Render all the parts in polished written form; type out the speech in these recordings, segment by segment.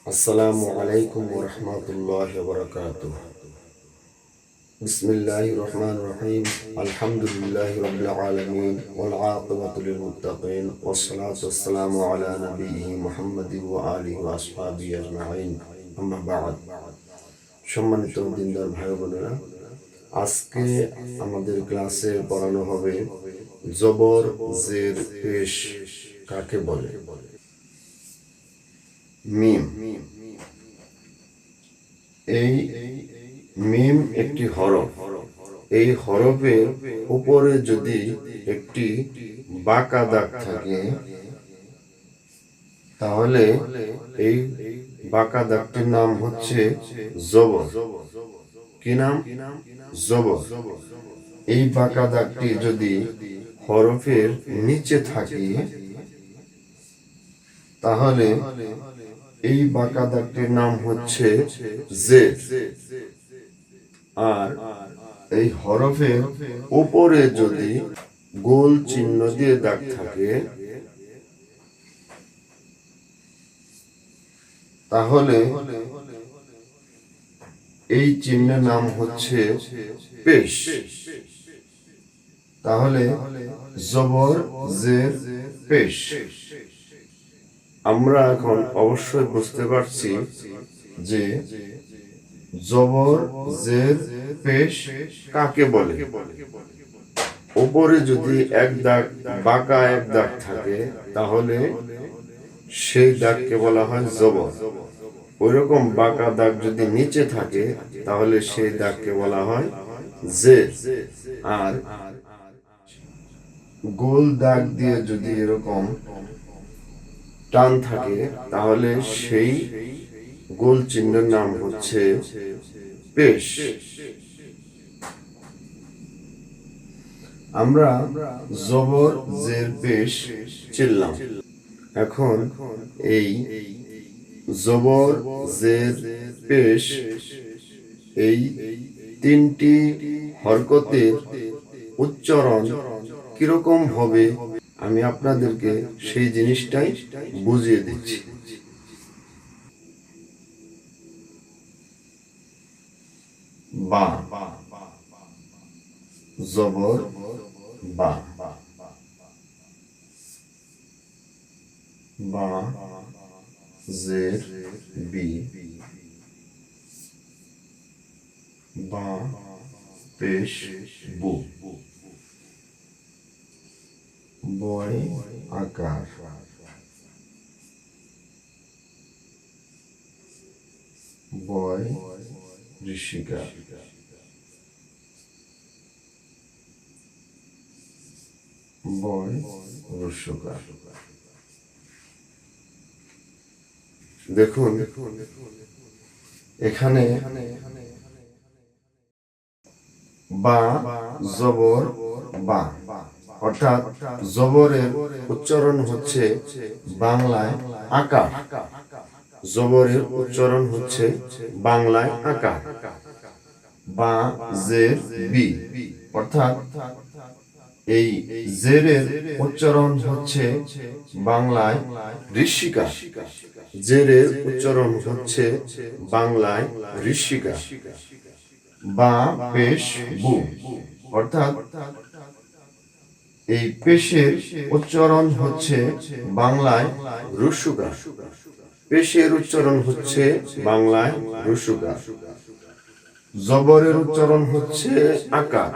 আসসালামু আলাইকুম ওয়া রাহমাতুল্লাহি ওয়া বারাকাতুহু। বিসমিল্লাহির রহমানির রহিম। আলহামদুলিল্লাহি রাব্বিল আলামিন ওয়াল আকিবাতু লিল মুত্তাকিন ওয়াস সালাতু ওয়াস সালামু আলা নাবিয়্যিহি মুহাম্মাদিন ওয়া আলিহি ওয়া আসহাবিহি আজমাইন। আম্মা বা'দ। সম্মানিত দিনদার ভাই বোনেরা, আজকে আমাদের ক্লাসে পড়ানো হবে জবর জের পেশ কাকে বলে। মিম। এই মিম একটি হরফ। এই হরফের উপরে যদি একটি বাঁকা দাগ থাকে তাহলে এই বাঁকা দাগটির নাম হচ্ছে জবর। কি নাম? জবর। এই বাঁকা দাগটি যদি হরফের নিচে থাকে তাহলে এই বাঁকা দাগটির নাম হচ্ছে জের। আর এই হরফের উপরে যদি গোল চিহ্ন দিয়ে দাগ থাকে তাহলে এই চিহ্নের নাম হচ্ছে পেশ। তাহলে জবর জের পেশ। আমরা এখন অবশ্যই বুঝতে পারছি যে জবর জের পেশ কাকে বলে। উপরে যদি এক দাগ বাঁকা এক দাগ থাকে তাহলে সেই দাগকে বলা হয় জবর। ওইরকম বাঁকা দাগ যদি নিচে থাকে তাহলে সেই দাগকে বলা হয় জের। আর গোল দাগ দিয়ে যদি এরকম টান থাকে তাহলে সেই গোল চিহ্নের নাম হচ্ছে পেশ। আমরা জবর জের পেশ চিনলাম। এখন এই জবর জের পেশ এই তিনটি হরকতের উচ্চারণ কিরকম হবে আমি আপনাদেরকে সেই জিনিসটাই বুঝিয়ে দিচ্ছি। বা, জবর বা। বা জের বি। বা পেশ বু। বয় আকার। বয় ঋষিকা। বয় রস্যকা। দেখুন এখানে বা জবর বা, অর্থাৎ জবরের উচ্চারণ হচ্ছে বাংলায় আকার। জবরের উচ্চারণ হচ্ছে বাংলায় আকার। বা জের বি, অর্থাৎ এই জেরের উচ্চারণ হচ্ছে বাংলায় ঋষিকা। জেরের উচ্চারণ হচ্ছে বাংলায় ঋষিকা। বা পেশ বু, অর্থাৎ এই পেশের উচ্চারণ হচ্ছে বাংলায় রস্যকা। পেশের উচ্চারণ হচ্ছে বাংলায় রস্যকা। জবরের উচ্চারণ হচ্ছে আকার।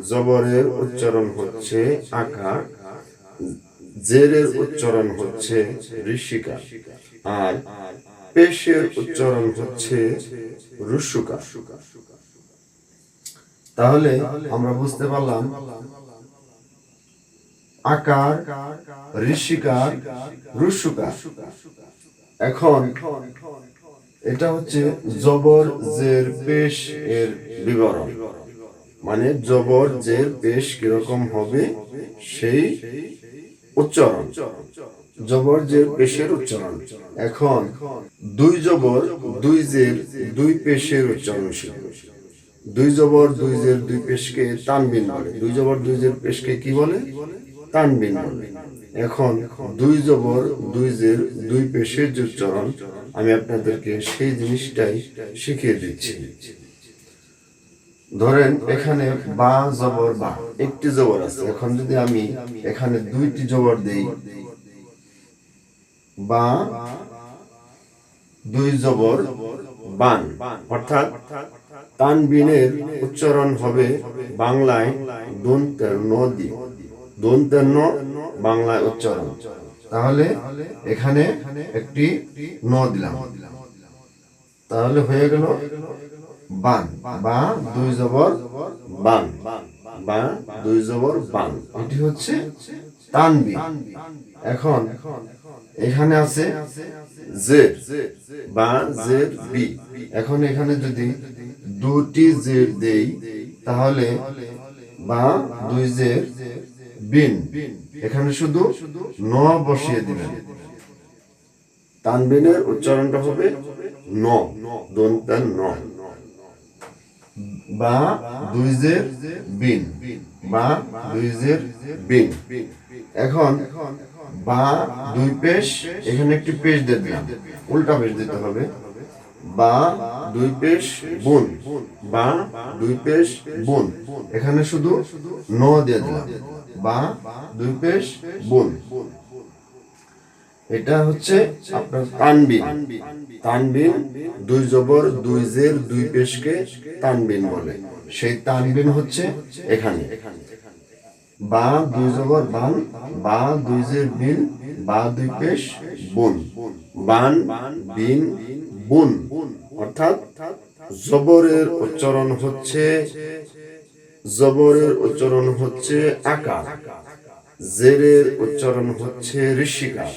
জবরের উচ্চারণ হচ্ছে আকার। জেরের উচ্চারণ হচ্ছে ঋষিকা। আর পেশের উচ্চারণ হচ্ছে রস্যকা। তাহলে আমরা বুঝতে পারলাম আকার, ঋষিকা, রস্যকা। এখন এটা হচ্ছে জবর জের পেশ এর বিবরণ, মানে জবর জের পেশ কিরকম হবে সেই উচ্চারণ। জবর জের পেশের উচ্চারণ। এখন দুই জবর দুই জের দুই পেশের উচ্চারণ শিখব। দুই জবর দুই জের দুই পেশকে তানবিন বলে। দুই জবর দুই জের পেশকে কি বলে? তানবিন বলে। এখন দুই জবর দুই জের দুই পেশের যে উচ্চারণ আমি আপনাদেরকে সেই জিনিসটাই শিখিয়ে দিচ্ছি। ধরেন এখানে বা জবর বা একটি জবর আছে, এখন যদি আমি এখানে দুইটি জবর দেই, বা দুই জবর বান, অর্থাৎ তানবিনের উচ্চারণ হবে বাংলায় দন্তের ন দিয়ে, দন্তের ন বাংলায় উচ্চারণ। তাহলে এখানে একটি ন দিলাম, তাহলে হয়ে গেল বান, বা দুই জবর বান, বা দুই জবর বান, এটি হচ্ছে তানবিন। এখন এখানে আছে জের বা জের বি, এখন এখানে যদি দুটি জের দেই তাহলে বা দুই জের বিন, এখানে শুধু ন বসিয়ে দিবেন, তানবিনের উচ্চারণটা হবে ন, দন্তের ন, বা দুই জের বিন, বা দুই জের বিন। এখন বা দুই পেশ, এখানে একটি পেশ দিয়ে দিলাম, উল্টা পেশ দিতে হবে, বা দুই পেশ বুন, বা দুই পেশ বুন, এখানে শুধু ন দিয়ে দিলাম, বা দুই পেশ বুন। এটা হচ্ছে আপনার তানবিন। তানবিন দুই জবর দুই জের দুই পেশকে তানবিন বলে, সেই তানবিন হচ্ছে এখানে বা দুই জবর বান, বা দুই জের বিন, বা দুই পেশ বুন, বান বিন বুন। অর্থাৎ জবরের উচ্চারণ হচ্ছে, জবরের উচ্চারণ হচ্ছে আকার, জেরের উচ্চারণ হচ্ছে ঋষিকার,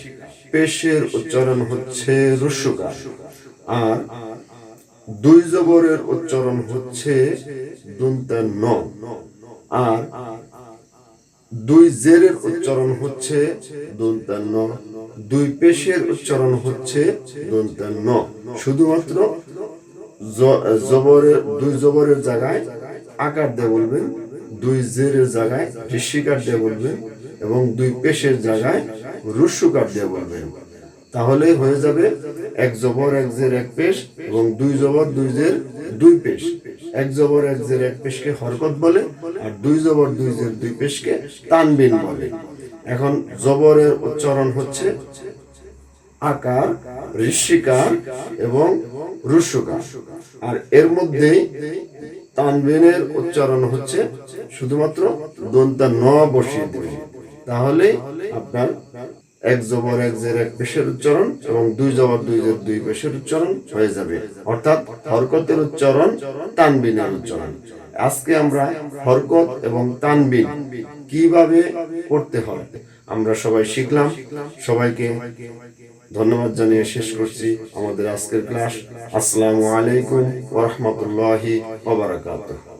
পেশের উচ্চারণ হচ্ছে রস্যকার, আর দুই জবরের উচ্চারণ হচ্ছে দন্তের ন, আর দুই জেরের উচ্চারণ হচ্ছে দন্তের ন, দুই পেশের উচ্চারণ হচ্ছে দন্তের ন। শুধুমাত্র জবরের দুই জবরের জায়গায় আকার দিয়ে বলবেন, দুই জেরের জায়গায় ঋষিকার দিয়ে বলবেন, এবং দুই পেশের জায়গায় রস্যকার দিয়ে বলবেন। তাহলে হয়ে যাবে এক জবর এক জের এক পেশ, এবং দুই জবর দুই জের দুই পেশ। এক জবর এক জের এক পেশকে হরকত বলে, আর দুই জবর দুই জের দুই পেশকে তানবিন বলে। এখন জবরের উচ্চারণ হচ্ছে আকার, ঋষিকার এবং রস্যকার, আর এর মধ্যে তানবিনের উচ্চারণ হচ্ছে শুধুমাত্র দন্তের ন বসিয়ে দিবেন। তাহলে আপনার এক জবর এক জের এক পেশের উচ্চারণ এবং দুই জবর দুই জের দুই পেশের উচ্চারণ হয়ে যাবে, অর্থাৎ হরকতের উচ্চারণ তানবিনের উচ্চারণ। আজকে আমরা হরকত এবং তানবিন কিভাবে করতে হয় আমরা সবাই শিখলাম। সবাইকে ধন্যবাদ জানিয়ে শেষ করছি আমাদের আজকের ক্লাস। আসসালামু আলাইকুম ওয়া রাহমাতুল্লাহি ওয়া বারাকাতুহু।